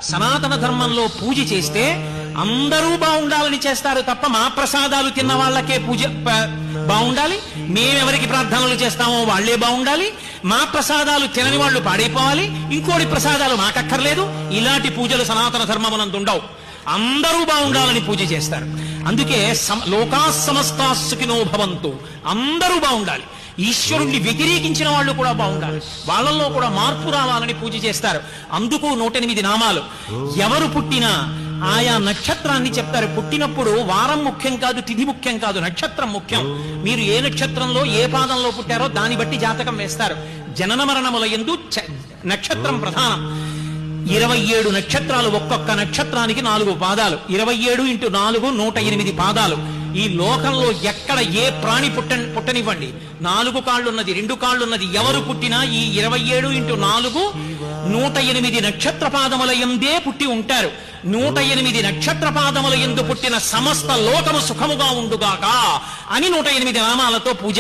సనాతన ధర్మంలో పూజ చేస్తే అందరూ బాగుండాలని చేస్తారు తప్ప మా ప్రసాదాలు తిన్న వాళ్ళకే పూజ బాగుండాలి, మేమెవరికి ప్రార్థనలు చేస్తామో వాళ్లే బాగుండాలి, మా ప్రసాదాలు తినని వాళ్ళు పాడైపోవాలి, ఇంకోటి ప్రసాదాలు మాకక్కర్లేదు. ఇలాంటి పూజలు సనాతన ధర్మమునందు ఉండవు. అందరూ బాగుండాలని పూజ చేస్తారు. అందుకే లోకా సమస్తా సుఖినో భవంతు, అందరూ బాగుండాలి. ఈశ్వరుణ్ణి వ్యతిరేకించిన వాళ్ళు కూడా బాగుండాలి, వాళ్ళల్లో కూడా మార్పు రావాలని పూజ చేస్తారు. అందుకు 108 నామాలు. ఎవరు పుట్టినా ఆయా నక్షత్రాన్ని చెప్తారు. పుట్టినప్పుడు వారం ముఖ్యం కాదు, తిథి ముఖ్యం కాదు, నక్షత్రం ముఖ్యం. మీరు ఏ నక్షత్రంలో ఏ పాదంలో పుట్టారో దాన్ని బట్టి జాతకం వేస్తారు. జనన మరణముల యందు నక్షత్రం ప్రధానం. 27 నక్షత్రాలు, ఒక్కొక్క నక్షత్రానికి 4 పాదాలు. 27 × 4 108 పాదాలు. ఈ లోకంలో ఎక్కడ ఏ ప్రాణి పుట్టనివ్వండి, 4 కాళ్ళున్నది, 2 కాళ్ళున్నది ఎవరు పుట్టినా ఈ 27 × 4 108 నక్షత్ర పాదముల యందే పుట్టి ఉంటారు. 108 నక్షత్ర పాదముల యందు పుట్టిన సమస్త లోకము సుఖముగా ఉండుగాక అని 108 నామాలతో పూజ.